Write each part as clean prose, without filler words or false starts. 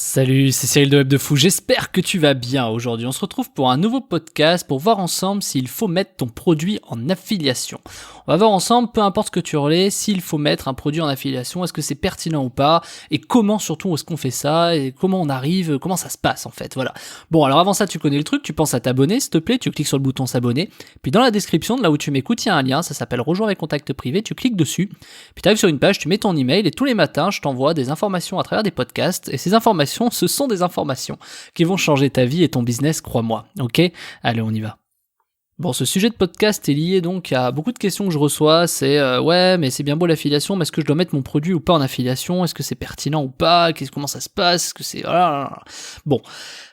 Salut, c'est Cyril de Web de Fou, j'espère que tu vas bien aujourd'hui. On se retrouve pour un nouveau podcast pour voir ensemble s'il faut mettre ton produit en affiliation. On va voir ensemble, peu importe ce que tu relais, s'il faut mettre un produit en affiliation, est-ce que c'est pertinent ou pas, et comment surtout est-ce qu'on fait ça, et comment on arrive, comment ça se passe en fait, voilà. Bon, alors avant ça, tu connais le truc, tu penses à t'abonner, s'il te plaît, tu cliques sur le bouton s'abonner, puis dans la description, de là où tu m'écoutes, il y a un lien, ça s'appelle Rejoins mes contacts privés, tu cliques dessus, puis tu arrives sur une page, tu mets ton email, et tous les matins, je t'envoie des informations à travers des podcasts, et ces informations, ce sont des informations qui vont changer ta vie et ton business, crois-moi. Ok ? Allez, on y va. Bon, ce sujet de podcast est lié donc à beaucoup de questions que je reçois, c'est ouais, mais c'est bien beau l'affiliation, mais est-ce que je dois mettre mon produit ou pas en affiliation ? Est-ce que c'est pertinent ou pas ? Comment ça se passe ? Est-ce que c'est... Bon,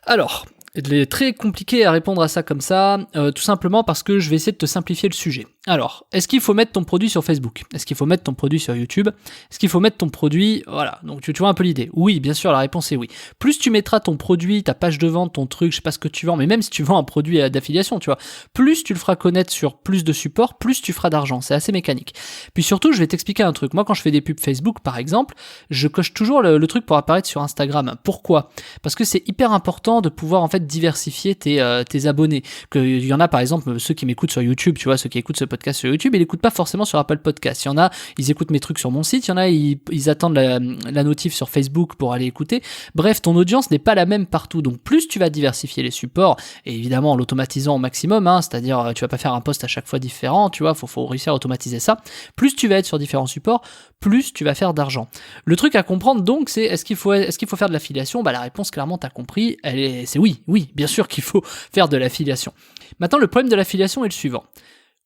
alors... Il est très compliqué à répondre à ça comme ça, tout simplement parce que je vais essayer de te simplifier le sujet. Alors, est-ce qu'il faut mettre ton produit sur Facebook ? Est-ce qu'il faut mettre ton produit sur YouTube ? Est-ce qu'il faut mettre ton produit... Voilà, donc tu vois un peu l'idée. Oui, bien sûr, la réponse est oui. Plus tu mettras ton produit, ta page de vente, ton truc, je sais pas ce que tu vends, mais même si tu vends un produit d'affiliation, tu vois, plus tu le feras connaître sur plus de supports, plus tu feras d'argent. C'est assez mécanique. Puis surtout, je vais t'expliquer un truc. Moi, quand je fais des pubs Facebook, par exemple, je coche toujours le truc pour apparaître sur Instagram. Pourquoi ? Parce que c'est hyper important de pouvoir en fait diversifier tes abonnés. Il y en a par exemple ceux qui m'écoutent sur YouTube, tu vois, ceux qui écoutent ce podcast sur YouTube, ils l'écoutent pas forcément sur Apple Podcast. Il y en a, ils écoutent mes trucs sur mon site, il y en a, ils attendent la notif sur Facebook pour aller écouter. Bref, ton audience n'est pas la même partout. Donc plus tu vas diversifier les supports, et évidemment en l'automatisant au maximum, c'est-à-dire tu vas pas faire un post à chaque fois différent, tu vois, faut réussir à automatiser ça. Plus tu vas être sur différents supports, plus tu vas faire d'argent. Le truc à comprendre donc, c'est est-ce qu'il faut faire de l'affiliation ? Bah la réponse clairement t'as compris, c'est oui, bien sûr qu'il faut faire de l'affiliation. Maintenant le problème de l'affiliation est le suivant.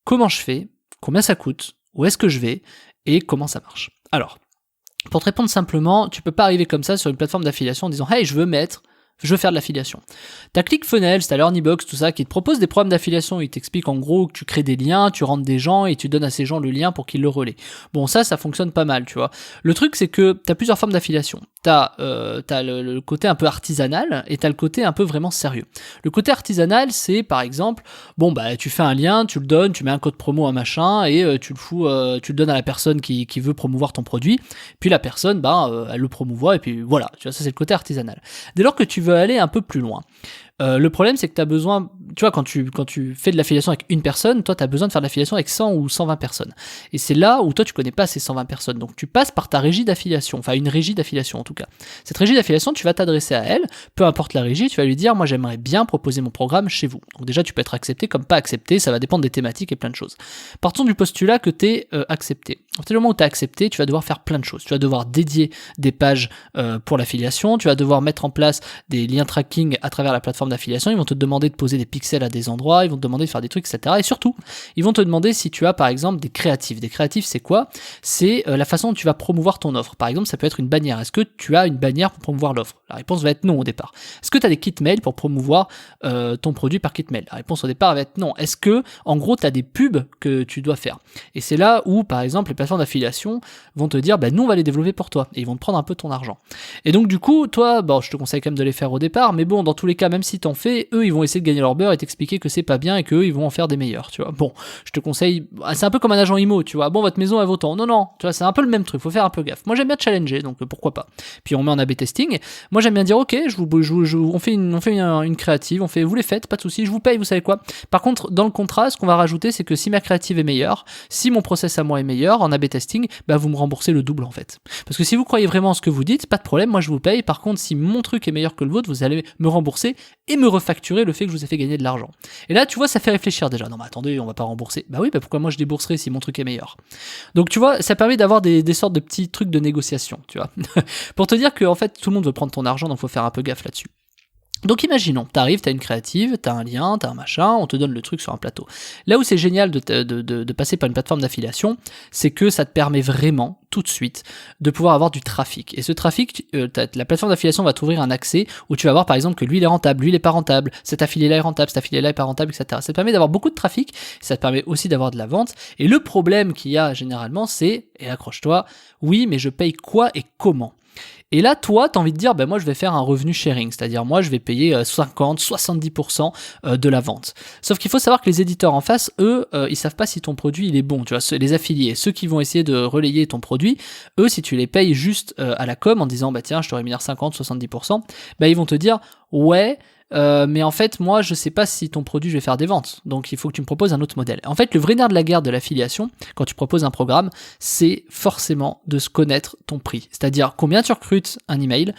Comment je fais ? Combien ça coûte ? Où est-ce que je vais ? Et comment ça marche ? Alors, pour te répondre simplement, tu peux pas arriver comme ça sur une plateforme d'affiliation en disant « Hey, je veux faire de l'affiliation ». T'as ClickFunnels, t'as LearnyBox, tout ça, qui te propose des programmes d'affiliation. Ils t'expliquent en gros que tu crées des liens, tu rentres des gens et tu donnes à ces gens le lien pour qu'ils le relaient. Bon, ça fonctionne pas mal, tu vois. Le truc, c'est que t'as plusieurs formes d'affiliation. T'as le côté un peu artisanal et t'as le côté un peu vraiment sérieux. Le côté artisanal, c'est par exemple, bon bah tu fais un lien, tu le donnes, tu mets un code promo, un machin, et tu le donnes à la personne qui veut promouvoir ton produit. Puis la personne, elle le promouvoit et puis voilà. Tu vois, ça c'est le côté artisanal. Dès lors que tu veux aller un peu plus loin. Le problème, c'est que tu as besoin, tu vois, quand tu fais de l'affiliation avec une personne, toi, tu as besoin de faire de l'affiliation avec 100 ou 120 personnes. Et c'est là où toi, tu connais pas ces 120 personnes. Donc, tu passes par ta régie d'affiliation, enfin, une régie d'affiliation en tout cas. Cette régie d'affiliation, tu vas t'adresser à elle, peu importe la régie, tu vas lui dire, moi, j'aimerais bien proposer mon programme chez vous. Donc, déjà, tu peux être accepté comme pas accepté, ça va dépendre des thématiques et plein de choses. Partons du postulat que tu es accepté. À partir du moment où tu es accepté, tu vas devoir faire plein de choses. Tu vas devoir dédier des pages pour l'affiliation, tu vas devoir mettre en place des liens tracking à travers la plateforme d'affiliation, ils vont te demander de poser des pixels à des endroits, ils vont te demander de faire des trucs, etc. Et surtout, ils vont te demander si tu as par exemple des créatifs. Des créatifs, c'est quoi ? C'est la façon dont tu vas promouvoir ton offre. Par exemple, ça peut être une bannière. Est-ce que tu as une bannière pour promouvoir l'offre ? La réponse va être non au départ. Est-ce que tu as des kits mail pour promouvoir ton produit par kit mail ? La réponse au départ va être non. Est-ce que, en gros, tu as des pubs que tu dois faire ? Et c'est là où, par exemple, les plateformes d'affiliation vont te dire, nous, on va les développer pour toi. Et ils vont te prendre un peu ton argent. Et donc, du coup, toi, je te conseille quand même de les faire au départ, mais bon, dans tous les cas, même si t'en fais, eux, ils vont essayer de gagner leur beurre et t'expliquer que c'est pas bien et qu'eux, ils vont en faire des meilleurs, tu vois. Bon, je te conseille, c'est un peu comme un agent IMO, tu vois. Bon, votre maison, elle vaut tant. Non, tu vois, c'est un peu le même truc, faut faire un peu gaffe. Moi, j'aime bien challenger, donc pourquoi pas. Puis on met en A/B testing. Moi, j'aime bien dire, ok, on fait une créative, vous les faites, pas de souci, je vous paye, vous savez quoi. Par contre, dans le contrat, ce qu'on va rajouter, c'est que si ma créative est meilleure, si mon process à moi est meilleur, en A/B testing, vous me remboursez le double, en fait. Parce que si vous croyez vraiment en ce que vous dites, pas de problème, moi, je vous paye. Par contre, si mon truc est meilleur que le vôtre, vous allez me rembourser et me refacturer le fait que je vous ai fait gagner de l'argent. Et là, tu vois, ça fait réfléchir déjà. Non, mais attendez, on va pas rembourser. Oui, pourquoi moi je débourserais si mon truc est meilleur ? Donc, tu vois, ça permet d'avoir des sortes de petits trucs de négociation, tu vois. Pour te dire que, en fait, tout le monde veut prendre ton argent, donc faut faire un peu gaffe là-dessus. Donc imaginons, t'arrives, t'as une créative, t'as un lien, t'as un machin, on te donne le truc sur un plateau. Là où c'est génial de passer par une plateforme d'affiliation, c'est que ça te permet vraiment, tout de suite, de pouvoir avoir du trafic. Et ce trafic, la plateforme d'affiliation va t'ouvrir un accès où tu vas voir par exemple que lui il est rentable, lui il est pas rentable, cet affilié-là est rentable, cet affilié-là est pas rentable, etc. Ça te permet d'avoir beaucoup de trafic, ça te permet aussi d'avoir de la vente. Et le problème qu'il y a généralement, c'est, et accroche-toi, oui mais je paye quoi et comment ? Et là, toi, t'as envie de dire, moi, je vais faire un revenu sharing, c'est-à-dire moi, je vais payer 50, 70% de la vente. Sauf qu'il faut savoir que les éditeurs en face, eux, ils savent pas si ton produit il est bon. Tu vois, les affiliés, ceux qui vont essayer de relayer ton produit, eux, si tu les payes juste à la com en disant, tiens, je te rémunère 50, 70%, ils vont te dire, ouais. Mais en fait, moi, je sais pas si ton produit, je vais faire des ventes. Donc, il faut que tu me proposes un autre modèle. En fait, le vrai nerf de la guerre de l'affiliation, quand tu proposes un programme, c'est forcément de se connaître ton prix. C'est-à-dire combien tu recrutes un email,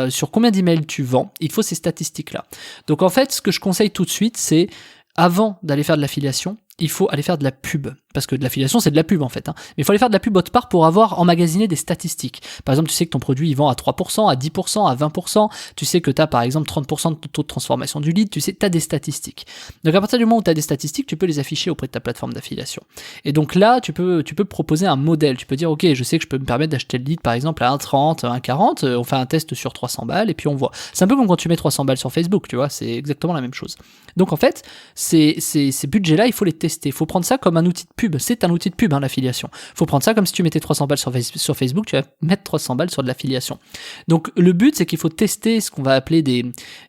sur combien d'emails tu vends. Il faut ces statistiques-là. Donc, en fait, ce que je conseille tout de suite, c'est avant d'aller faire de l'affiliation, il faut aller faire de la pub. Parce que de l'affiliation, c'est de la pub en fait. Mais il faut aller faire de la pub autre part pour avoir emmagasiné des statistiques. Par exemple, tu sais que ton produit, il vend à 3%, à 10%, à 20%. Tu sais que tu as par exemple 30% de taux de transformation du lead. Tu sais, tu as des statistiques. Donc à partir du moment où tu as des statistiques, tu peux les afficher auprès de ta plateforme d'affiliation. Et donc là, tu peux proposer un modèle. Tu peux dire, ok, je sais que je peux me permettre d'acheter le lead par exemple à 1,30, 1,40. On fait un test sur 300 balles et puis on voit. C'est un peu comme quand tu mets 300 balles sur Facebook, tu vois, c'est exactement la même chose. Donc en fait, ces budgets-là, il faut les tester. Il faut prendre ça comme un outil de pub. C'est un outil de pub, l'affiliation. Il faut prendre ça comme si tu mettais 300 balles sur Facebook, tu vas mettre 300 balles sur de l'affiliation. Donc le but, c'est qu'il faut tester ce qu'on va appeler des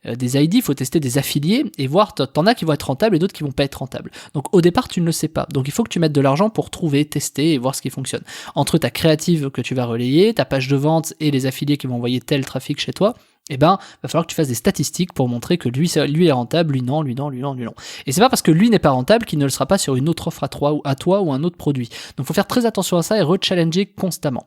ID, il faut tester des affiliés et voir, t'en as qui vont être rentables et d'autres qui vont pas être rentables. Donc au départ, tu ne le sais pas. Donc il faut que tu mettes de l'argent pour trouver, tester et voir ce qui fonctionne. Entre ta créative que tu vas relayer, ta page de vente et les affiliés qui vont envoyer tel trafic chez toi, va falloir que tu fasses des statistiques pour montrer que lui est rentable, lui non. Et c'est pas parce que lui n'est pas rentable qu'il ne le sera pas sur une autre offre à toi ou un autre produit. Donc faut faire très attention à ça et re-challenger constamment.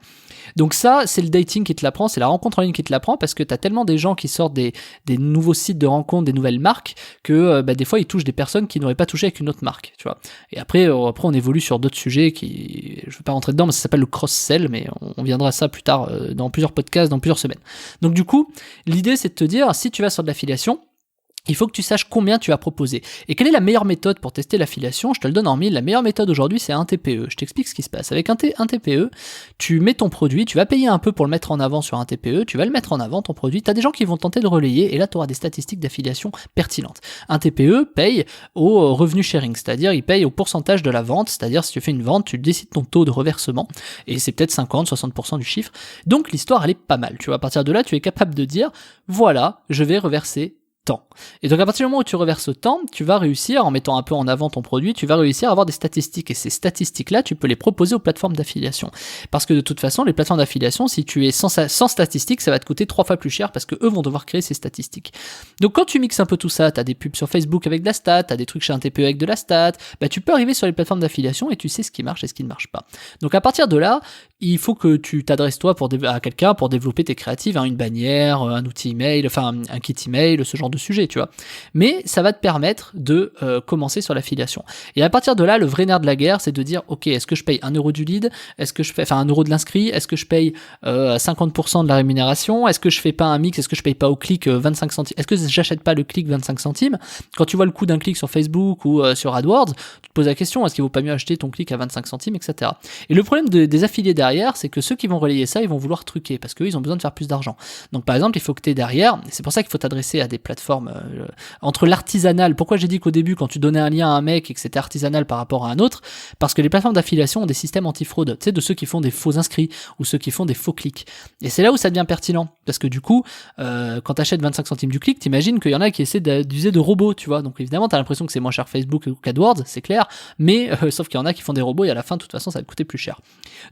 Donc ça, c'est le dating qui te l'apprend, c'est la rencontre en ligne qui te l'apprend, parce que t'as tellement des gens qui sortent des nouveaux sites de rencontres, des nouvelles marques, que des fois ils touchent des personnes qui n'auraient pas touché avec une autre marque, tu vois. Et après on évolue sur d'autres sujets qui, je vais pas rentrer dedans, mais ça s'appelle le cross-sell, mais on viendra à ça plus tard dans plusieurs podcasts, dans plusieurs semaines. Donc du coup, l'idée c'est de te dire, si tu vas sur de l'affiliation, il faut que tu saches combien tu vas proposer. Et quelle est la meilleure méthode pour tester l'affiliation ? Je te le donne en mille. La meilleure méthode aujourd'hui, c'est un TPE. Je t'explique ce qui se passe. Avec un TPE, tu mets ton produit, tu vas payer un peu pour le mettre en avant sur un TPE, tu vas le mettre en avant, ton produit. Tu as des gens qui vont tenter de relayer et là, tu auras des statistiques d'affiliation pertinentes. Un TPE paye au revenu sharing, c'est-à-dire il paye au pourcentage de la vente, c'est-à-dire si tu fais une vente, tu décides ton taux de reversement et c'est peut-être 50-60% du chiffre. Donc l'histoire, elle est pas mal. Tu vois, à partir de là, tu es capable de dire, voilà, je vais reverser temps. Et donc à partir du moment où tu reverses temps, tu vas réussir, en mettant un peu en avant ton produit, tu vas réussir à avoir des statistiques. Et ces statistiques-là, tu peux les proposer aux plateformes d'affiliation. Parce que de toute façon, les plateformes d'affiliation, si tu es sans statistiques, ça va te coûter 3 fois plus cher parce que eux vont devoir créer ces statistiques. Donc quand tu mixes un peu tout ça, tu as des pubs sur Facebook avec de la stat, tu as des trucs chez un TPE avec de la stat, tu peux arriver sur les plateformes d'affiliation et tu sais ce qui marche et ce qui ne marche pas. Donc à partir de là, il faut que tu t'adresses toi à quelqu'un pour développer tes créatives, une bannière, un outil email, enfin un kit email, ce genre de sujet, tu vois. Mais ça va te permettre de commencer sur l'affiliation. Et à partir de là, le vrai nerf de la guerre, c'est de dire, ok, est-ce que je paye 1 euro du lead, est-ce que je fais, 1 euro de l'inscrit, est-ce que je paye 50% de la rémunération, est-ce que je fais pas un mix, est-ce que je paye pas au clic 25 centimes, est-ce que j'achète pas le clic 25 centimes. Quand tu vois le coût d'un clic sur Facebook ou sur AdWords, tu te poses la question, est-ce qu'il vaut pas mieux acheter ton clic à 25 centimes, etc. Et le problème des affiliés derrière, c'est que ceux qui vont relayer ça, ils vont vouloir truquer parce qu'eux, ils ont besoin de faire plus d'argent. Donc par exemple, il faut que tu es derrière, c'est pour ça qu'il faut t'adresser à des plateformes entre l'artisanal. Pourquoi j'ai dit qu'au début, quand tu donnais un lien à un mec et que c'était artisanal par rapport à un autre, parce que les plateformes d'affiliation ont des systèmes anti-fraude, tu sais, de ceux qui font des faux inscrits ou ceux qui font des faux clics. Et c'est là où ça devient pertinent, parce que du coup, quand tu achètes 25 centimes du clic, t'imagines qu'il y en a qui essaient d'user de robots, tu vois. Donc évidemment, t'as l'impression que c'est moins cher Facebook qu'AdWords, c'est clair, mais sauf qu'il y en a qui font des robots et à la fin, de toute façon, ça va te coûter plus cher.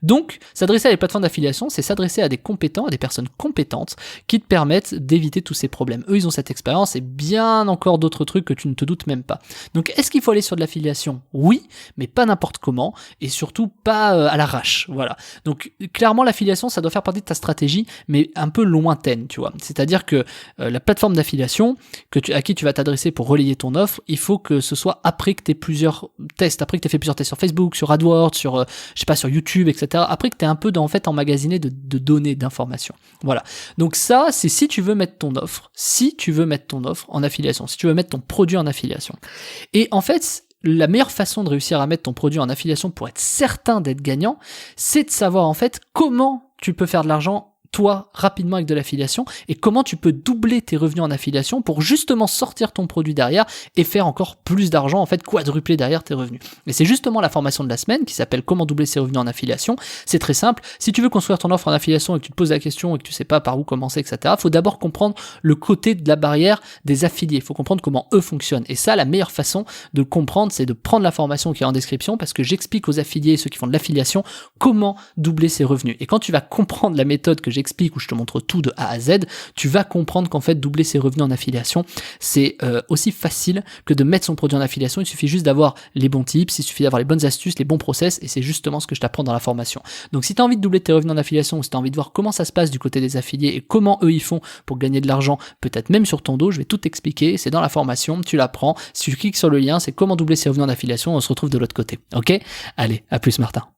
Donc, s'adresser à les plateformes d'affiliation, c'est s'adresser à des compétents, à des personnes compétentes qui te permettent d'éviter tous ces problèmes. Eux, ils ont cette expérience et bien encore d'autres trucs que tu ne te doutes même pas. Donc, est-ce qu'il faut aller sur de l'affiliation ? Oui, mais pas n'importe comment et surtout pas à l'arrache. Voilà. Donc, clairement, l'affiliation, ça doit faire partie de ta stratégie, mais un peu lointaine, tu vois. C'est-à-dire que la plateforme d'affiliation à qui tu vas t'adresser pour relayer ton offre, il faut que ce soit après que tu aies plusieurs tests, après que tu aies fait plusieurs tests sur Facebook, sur AdWords, sur YouTube, etc. Après que tu aies un peu emmagasiné de données, d'informations. Voilà. Donc ça, c'est si tu veux mettre ton offre en affiliation, si tu veux mettre ton produit en affiliation. Et en fait, la meilleure façon de réussir à mettre ton produit en affiliation pour être certain d'être gagnant, c'est de savoir en fait comment tu peux faire de l'argent toi rapidement avec de l'affiliation et comment tu peux doubler tes revenus en affiliation pour justement sortir ton produit derrière et faire encore plus d'argent, en fait quadrupler derrière tes revenus. Et c'est justement la formation de la semaine qui s'appelle comment doubler ses revenus en affiliation. C'est très simple, si tu veux construire ton offre en affiliation et que tu te poses la question et que tu sais pas par où commencer, etc., faut d'abord comprendre le côté de la barrière des affiliés, il faut comprendre comment eux fonctionnent. Et ça, la meilleure façon de le comprendre, c'est de prendre la formation qui est en description parce que j'explique aux affiliés, ceux qui font de l'affiliation, comment doubler ses revenus. Et quand tu vas comprendre la méthode que j'explique où je te montre tout de A à Z, tu vas comprendre qu'en fait doubler ses revenus en affiliation, c'est aussi facile que de mettre son produit en affiliation. Il suffit juste d'avoir les bons tips, il suffit d'avoir les bonnes astuces, les bons process, et c'est justement ce que je t'apprends dans la formation. Donc si tu as envie de doubler tes revenus en affiliation, ou si tu as envie de voir comment ça se passe du côté des affiliés et comment eux ils font pour gagner de l'argent, peut-être même sur ton dos, je vais tout t'expliquer, c'est dans la formation, tu l'apprends. Si tu cliques sur le lien, c'est comment doubler ses revenus en affiliation, on se retrouve de l'autre côté. Ok ? Allez, à plus Martin.